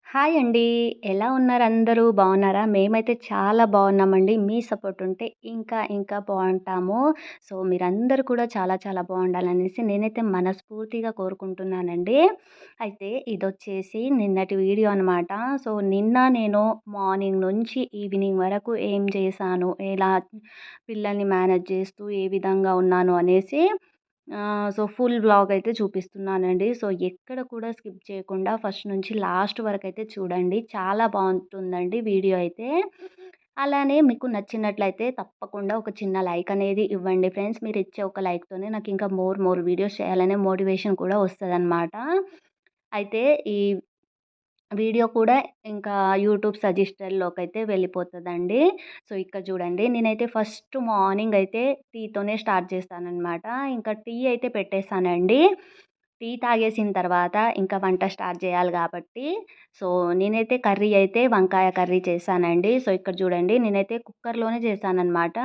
Hi అండి. ఎలా ఉన్నారు అందరూ? బాగున్నారా? మేమైతే చాలా బాగున్నామండి. మీ సపోర్ట్ ఉంటే ఇంకా ఇంకా బావుంటాము. సో, మీరందరూ కూడా చాలా చాలా బావుండాలనేసి నేనైతే మనస్ఫూర్తిగా కోరుకుంటున్నానండి. అయితే ఇదొచ్చేసి నిన్నటి వీడియో అనమాట. సో, నిన్న నేను మార్నింగ్ నుంచి ఈవినింగ్ వరకు ఏం చేశాను, ఎలా పిల్లల్ని మేనేజ్ చేస్తూ ఏ విధంగా ఉన్నాను అనేసి సో, ఫుల్ వ్లాగ్ అయితే చూపిస్తున్నానండి. సో, ఎక్కడ కూడా స్కిప్ చేయకుండా ఫస్ట్ నుంచి లాస్ట్ వరకైతే చూడండి. చాలా బావుంటుందండి వీడియో అయితే. అలానే మీకు నచ్చినట్లయితే తప్పకుండా ఒక చిన్న లైక్ అనేది ఇవ్వండి ఫ్రెండ్స్. మీరిచ్చే ఒక లైక్‌తోనే నాకింకా మోర్ వీడియోస్ చేయాలనే మోటివేషన్ కూడా వస్తదనమాట. అయితే ఈ వీడియో కూడా ఇంకా యూట్యూబ్ సజెస్టర్‌లోకైతే వెళ్ళిపోతదండి. సో, ఇక్కడ చూడండి నేనైతే ఫస్ట్ మార్నింగ్ అయితే టీతోనే స్టార్ట్ చేస్తాననమాట. ఇంకా టీ అయితే పెట్టేసానండి. టీ తాగేసిన తర్వాత ఇంకా వంట స్టార్ట్ చేయాలి కాబట్టి, సో, నేనైతే కర్రీ అయితే వంకాయ కర్రీ చేశానండి. సో, ఇక్కడ చూడండి నేనైతే కుక్కర్‌లోనే చేశాననమాట.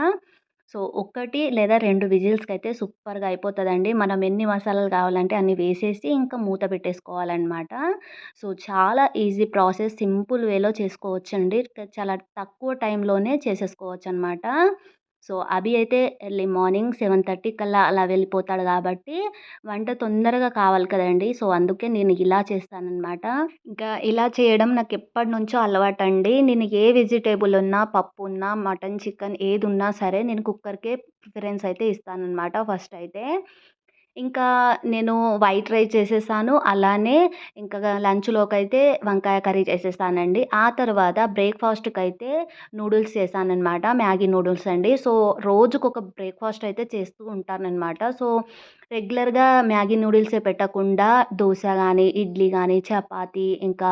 సో, 1 లేదా 2 విజిల్స్‌కైతే సూపర్‌గా అయిపోతదండి. మనం ఎన్ని మసాలాలు కావాలంటే అన్ని వేసేసి ఇంకా మూత పెట్టేసుకోవాలనమాట. సో, చాలా ఈజీ ప్రాసెస్ సింపుల్ వేలో చేసుకోవచ్చండి. చాలా తక్కువ టైంలోనే చేసేసుకోవచ్చనమాట. సో, అభి అయితే ఎర్లీ మార్నింగ్ 7:30 కల్లా అలా వెళ్ళిపోతాడు గాబట్టి, వంట తొందరగా కావాలి కదండీ! సో, అందుకే నేను ఇలా చేస్తాననమాట. ఇంకా ఇలా చేయడం నాకెప్పటినుంచో అలవాటండి. నేను ఏ వెజిటబుల్ ఉన్నా, పప్పు ఉన్నా, మటన్, చికెన్ ఏదున్నా సరే నేను కుక్కర్‌కే ప్రిఫరెన్స్ అయితే ఇస్తాననమాట ఫస్ట్ అయితే. ఇంకా నేను వైట్ రైస్ చేసేసాను. అలానే ఇంకా లంచ్‌లోకైతే వంకాయ కర్రీ చేసేసానండి. ఆ తర్వాత బ్రేక్‌ఫాస్ట్‌కైతే నూడిల్స్ చేశాననమాట. మ్యాగీ నూడిల్స్ అండి. సో, రోజుకొక బ్రేక్‌ఫాస్ట్ అయితే చేస్తూ ఉంటాననమాట. సో, రెగ్యులర్‌గా మ్యాగీ నూడిల్సే పెట్టకుండా దోస గానీ, ఇడ్లీ గానీ, చపాతీ ఇంకా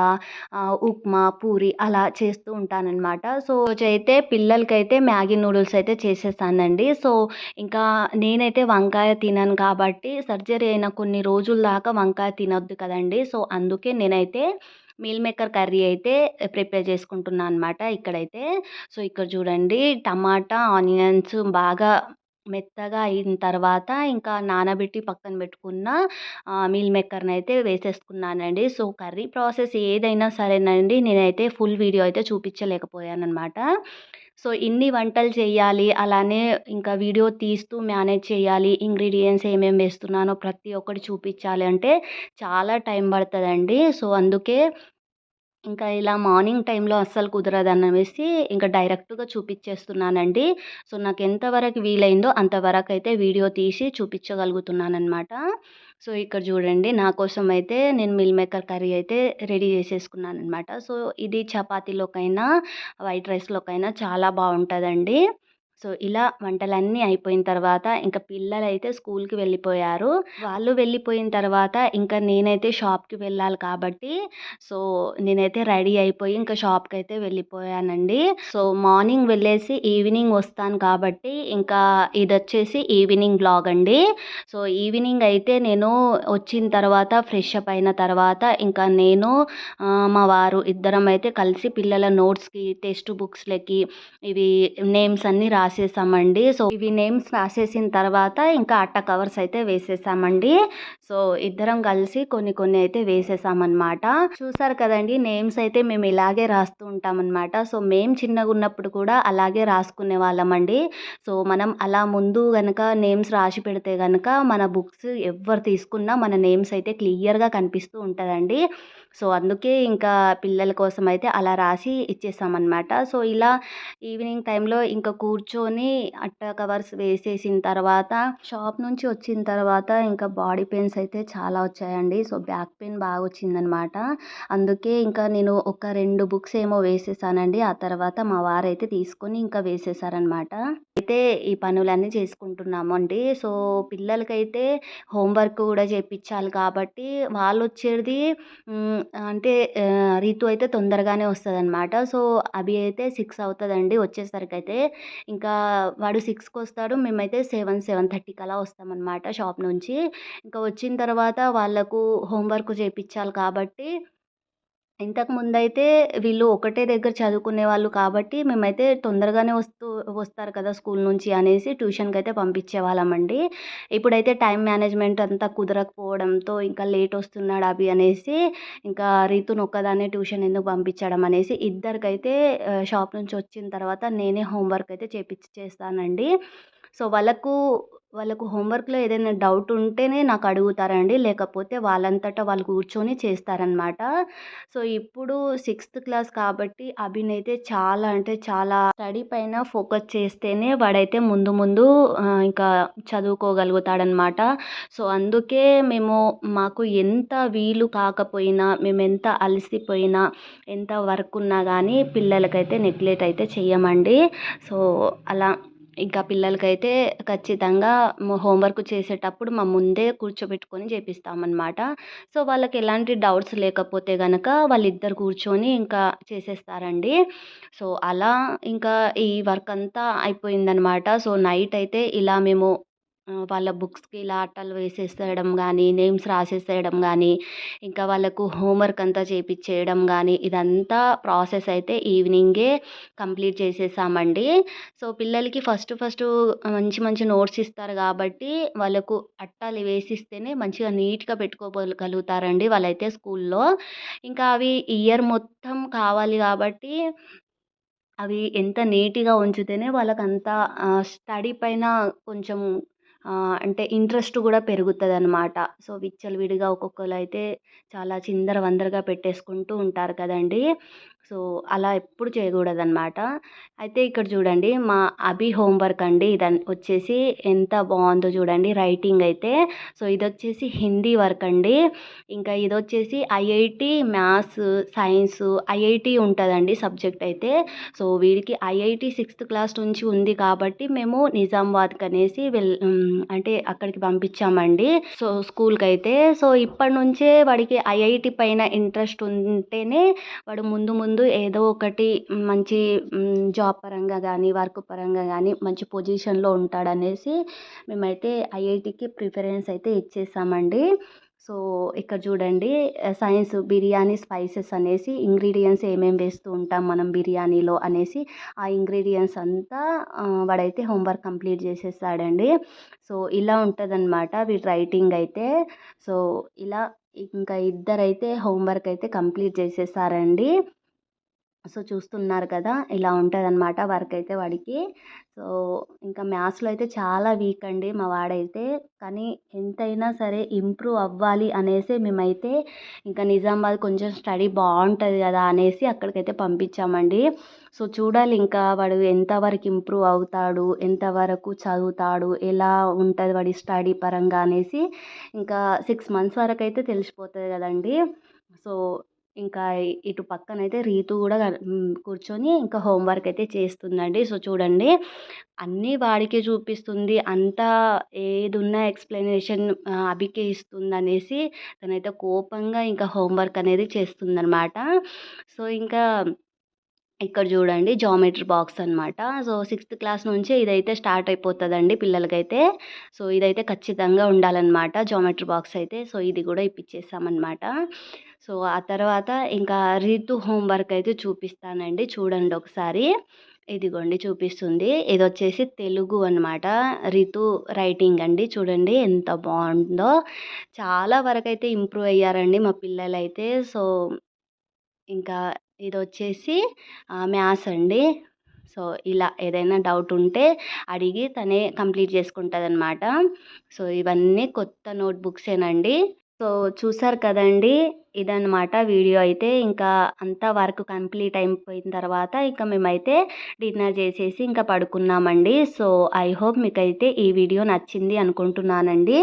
ఉప్మా, పూరి అలా చేస్తూ ఉంటాననమాట. సో, రోజైతే పిల్లలకైతే మ్యాగీ నూడిల్స్ అయితే చేసేసానండి. సో, ఇంకా నేనైతే వంకాయ తినను కాబట్టి సర్జరీ అయిన కొన్ని రోజుల దాకా వంకాయ తినొద్దు కదండీ! సో, అందుకే నేనైతే మీల్ మేకర్ కర్రీ అయితే ప్రిపేర్ చేసుకుంటున్నా అనమాట ఇక్కడైతే. సో, ఇక్కడ చూడండి టమాటా, ఆనియన్స్ బాగా మెత్తగా అయిన తర్వాత ఇంకా నానబెట్టి పక్కన పెట్టుకున్న మీల్ మేకర్‌నైతే వేసేసుకున్నానండి. సో, కర్రీ ప్రాసెస్ ఏదైనా సరేనండి నేనైతే ఫుల్ వీడియో అయితే చూపించలేకపోయాననమాట. సో, ఇన్ని వంటలు చేయాలి. అలానే ఇంకా వీడియో తీస్తూ మేనేజ్ చేయాలి. ఇంగ్రీడియెంట్స్ ఏమేమి వేస్తున్నానో ప్రతి ఒక్కటి చూపించాలి అంటే చాలా టైం పడతదండి. సో, అందుకే ఇంకా ఇలా మార్నింగ్ టైంలో అస్సలు కుదరదనేసి ఇంక డైరెక్ట్‌గా చూపిచ్చేస్తున్నానండి. సో, నాకెంత వరకు వీలైందో అంతవరకైతే వీడియో తీసి చూపిచ్చగలుగుతున్నాననమాట. సో, ఇక్కడ చూడండి నా కోసమయితే నేను మిల్ మేకర్ కర్రీ అయితే రెడీ చేసేసుకున్నాననమాట. సో, ఇది చపాతీలోకైనా, వైట్ రైస్‌లోకైనా చాలా బావుంటదండి. సో, ఇలా వంటలన్నీ అయిపోయిన తర్వాత ఇంక పిల్లలైతే స్కూల్‌కి వెళ్ళిపోయారు. వాళ్ళు వెళ్ళిపోయిన తర్వాత ఇంకా నేనైతే షాప్‌కి వెళ్ళాలి కాబట్టి సో, నేనైతే రెడీ అయిపోయి ఇంకా షాప్‌కైతే వెళ్ళిపోయానండి. సో, మార్నింగ్ వెళ్ళేసి ఈవినింగ్ వస్తాను కాబట్టి, ఇంకా ఇదొచ్చేసి ఈవినింగ్ వ్లాగ్ అండి. సో, ఈవినింగ్ అయితే నేను వచ్చిన తర్వాత ఫ్రెష్ అప్ అయిన తర్వాత ఇంకా నేను మా వారు ఇద్దరం అయితే కలిసి పిల్లల నోట్స్‌కి, టెక్స్ట్ బుక్స్‌లకి ఇవి నేమ్స్ అన్నీ రాసేసామండి. సో, ఇవి నేమ్స్ రాసేసిన తర్వాత ఇంకా అట్ట కవర్స్ అయితే వేసేసామండి. సో, ఇద్దరం కలిసి కొన్ని కొన్ని అయితే వేసేసామనమాట. చూసారు కదండీ! నేమ్స్ అయితే మేము ఇలాగే రాస్తూ ఉంటామనమాట. సో, మేము చిన్నగున్నప్పుడు కూడా అలాగే రాసుకునేవాళ్ళమండి. సో, మనం అలా ముందు గనక నేమ్స్ రాసి పెడితే గనక మన బుక్స్ ఎవ్వరు తీసుకున్నా మన నేమ్స్ అయితే క్లియర్‌గా కనిపిస్తూ ఉంటదండి. సో, అందుకే ఇంకా పిల్లల కోసం అయితే అలా రాసి ఇచ్చేసామనమాట. సో, ఇలా ఈవినింగ్ టైంలో ఇంకా కూర్చొని అట్ట కవర్స్ వేసేసిన తర్వాత షాప్ నుంచి వచ్చిన తర్వాత ఇంకా బాడీ పెయిన్స్ అయితే చాలా వచ్చాయండి. సో, బ్యాక్ పెయిన్ బాగా వచ్చిందనమాట. అందుకే ఇంకా నేను ఒక 2 బుక్స్ ఏమో వేసేసానండి. ఆ తర్వాత మా వారైతే తీసుకొని ఇంకా వేసేసారనమాట. అయితే ఈ పనులన్నీ చేసుకుంటున్నామండి. సో, పిల్లలకైతే హోమ్ వర్క్ కూడా చేపిచ్చాలి కాబట్టి వాళ్ళొచ్చేది అంటే రితు అయితే తొందరగానే వస్తదనమాట. సో, అభి అయితే 6 అవుతదండి వచ్చేసరికైతే. ఇంకా వాడు 6కొస్తాడు. మేమైతే 7:30కి అలా వస్తామనమాట షాప్ నుంచి. ఇంకా వచ్చిన తర్వాత వాళ్ళకు హోమ్ వర్క్ చేపిచ్చాలి కాబట్టి ఇంతకుముందయితే వీళ్ళు ఒకటే దగ్గర చదువుకునేవాళ్ళు కాబట్టి, మేమైతే తొందరగానే వస్తారు కదా స్కూల్ నుంచి అనేసి ట్యూషన్‌కయితే పంపించేవాళ్ళమండి. ఇప్పుడైతే టైమ్ మేనేజ్‌మెంట్ అంతా కుదరకపోవడంతో, ఇంకా లేట్ వస్తున్నాడు అభి అనేసి, ఇంకా రీతుని ఒక్కదాన్నే ట్యూషన్ ఎందుకు పంపించడం అనేసి, ఇద్దరికైతే షాప్ నుంచి వచ్చిన తర్వాత నేనే హోంవర్క్ అయితే చేస్తానండి. సో, వాళ్ళకు హోంవర్క్‌లో ఏదైనా డౌట్ ఉంటేనే నాకు అడుగుతారండి. లేకపోతే వాళ్ళంతట వాళ్ళు కూర్చొని చేస్తారనమాట. సో, ఇప్పుడు సిక్స్త్ క్లాస్ కాబట్టి అభినైతే చాలా అంటే చాలా స్టడీ పైన ఫోకస్ చేస్తేనే వాడైతే ముందు ముందు ఇంకా చదువుకోగలుగుతాడనమాట. సో, అందుకే మాకు ఎంత వీలు కాకపోయినా, మేమెంత అలసిపోయినా, ఎంత వర్క్ ఉన్నా గానీ పిల్లలకైతే నెగ్లెక్ట్ అయితే చెయ్యమండి. సో, అలా ఇంకా పిల్లలకైతే ఖచ్చితంగా హోంవర్క్ చేసేటప్పుడు ముందే కూర్చోబెట్టుకొని చేపిస్తామనమాట. సో, వాళ్ళకి ఎలాంటి డౌట్స్ లేకపోతే గనక వాళ్ళిద్దరు కూర్చొని ఇంకా చేసేస్తారండి. సో, అలా ఇంకా ఈ వర్క్ అంతా అయిపోయిందనమాట. సో, నైట్ అయితే ఇలా మేము వాళ్ళ బుక్స్‌కి ఇలా అట్టలు వేసేసేయడం గానీ, నేమ్స్ రాసేసేయడం గానీ, ఇంకా వాళ్ళకు హోంవర్క్ అంతా చేపిచ్చేయడం గానీ, ఇదంతా ప్రాసెస్ అయితే ఈవినింగే కంప్లీట్ చేసేసామండి. సో, పిల్లలకి ఫస్టు మంచి మంచి నోట్స్ ఇస్తారు గాబట్టి, వాళ్ళకు అట్టాలు వేసిస్తేనే మంచిగా నీట్‌గా గలుగుతారండి వాళ్ళైతే స్కూల్లో. ఇంకా అవి ఇయర్ మొత్తం కావాలి గాబట్టి, అవి ఎంత నీట్‌గా ఉంచితేనే వాళ్ళకంత స్టడీ పైన కొంచెం అంటే ఇంట్రెస్ట్ గూడా పెరుగుతదనమాట. సో, విచ్చలవిడిగా ఒక్కొక్కళ్ళైతే చాలా చిందరవందరగా పెట్టేసుకుంటూ ఉంటారు కదండీ! సో, అలా ఎప్పుడు చేయకూడదనమాట. అయితే ఇక్కడ చూడండి మా అభి హోంవర్క్ అండి. వచ్చేసి ఎంత బావుందో చూడండి రైటింగ్ అయితే. సో, ఇదొచ్చేసి హిందీ వర్క్ అండి. ఇంకా ఇదొచ్చేసి ఐఐటీ మ్యాథ్స్, సైన్స్ ఐఐటీ ఉంటదండి సబ్జెక్ట్ అయితే. సో, వీడికి ఐఐటీ సిక్స్త్ క్లాస్ నుంచి ఉంది కాబట్టి మేము నిజామాబాద్‌కనేసి అంటే అక్కడికి పంపించామండి. సో, స్కూల్‌కైతే. సో, ఇప్పటినుంచే వాడికి ఐఐటీ పైన ఇంట్రెస్ట్ ఉంటేనే వాడు ముందు ముందు ఏదో ఒకటి మంచి జాబ్ పరంగా గానీ, వర్క్ పరంగా గానీ మంచి పొజిషన్‌లో ఉంటాడనేసి మేమైతే ఐఐటీకి ప్రిఫరెన్స్ అయితే ఇచ్చేసామండి. సో, ఇక్కడ చూడండి సైన్స్ బిర్యానీ స్పైసెస్ అనేసి ఇంగ్రీడియెంట్స్ ఏమేమి వేస్తూ ఉంటాం మనం బిర్యానీలో అనేసి ఆ ఇంగ్రీడియెంట్స్ అంతా వాడైతే హోంవర్క్ కంప్లీట్ చేసేసాడండి. సో, ఇలా ఉంటదనమాట వీడి రైటింగ్ అయితే. సో, ఇలా ఇంకా ఇద్దరైతే హోంవర్క్ అయితే కంప్లీట్ చేసేసారండి. సో, చూస్తున్నారు కదా! ఇలా ఉంటదనమాట వర్క్ అయితే వాడికి. సో, ఇంకా మ్యాథ్స్‌లో అయితే చాలా వీక్ అండి మా వాడైతే. కానీ ఎంతైనా సరే ఇంప్రూవ్ అవ్వాలి అనేసే మేమైతే ఇంకా నిజామాబాద్ కొంచెం స్టడీ బావుంటది గదా! అనేసి అక్కడికైతే పంపించామండి. సో, చూడాలి ఇంకా వాడు ఎంతవరకు ఇంప్రూవ్ అవుతాడు, ఎంతవరకు చదువుతాడు, ఎలా ఉంటది వాడి స్టడీ పరంగా అనేసి ఇంకా 6 మంత్స్ వరకైతే తెలిసిపోతది గదండీ! సో, ఇంకా ఇటు పక్కనైతే రీతు గూడా కూర్చొని ఇంకా హోంవర్క్ అయితే చేస్తుందండి. సో, చూడండి అన్నీ వాడికే చూపిస్తుంది. అంతా ఏదున్నా ఎక్స్‌ప్లనేషన్ అభికే ఇస్తుందనేసి తనైతే కోపంగా ఇంకా హోంవర్క్ అనేది చేస్తుందనమాట. సో, ఇంకా ఇక్కడ చూడండి జామెట్రీ బాక్స్ అనమాట. సో, సిక్స్త్ క్లాస్ నుంచే ఇదైతే స్టార్ట్ అయిపోతదండి పిల్లలకైతే. సో, ఇదైతే ఖచ్చితంగా ఉండాలనమాట జామెట్రీ బాక్స్ అయితే. సో, ఇది గూడా ఇప్పిచ్చేసామనమాట. సో, ఆ తర్వాత ఇంకా రితు హోంవర్క్ అయితే చూపిస్తానండి. చూడండి ఒకసారి. ఇదిగోండి చూపిస్తుంది. ఇదొచ్చేసి తెలుగు అనమాట. రితు రైటింగ్ అండి. చూడండి ఎంత బావుందో. చాలా వరకైతే ఇంప్రూవ్ అయ్యారండి మా పిల్లలైతే. సో, ఇంకా ఇదొచ్చేసి మ్యాథ్స్ అండి. సో, ఇలా ఏదైనా డౌట్ ఉంటే అడిగి తనే కంప్లీట్ చేసుకుంటదనమాట. సో, ఇవన్నీ కొత్త నోట్‌బుక్సేనండి. సో, చూసారు కదండీ! ఇదనమాట వీడియో అయితే. ఇంకా అంతా వర్క్ కంప్లీట్ అయిపోయిన తర్వాత ఇక మేమైతే డిన్నర్ చేసేసి ఇంకా పడుకున్నామండి. సో, ఐ హోప్ మీకైతే ఈ వీడియో నచ్చింది అనుకుంటున్నానండి.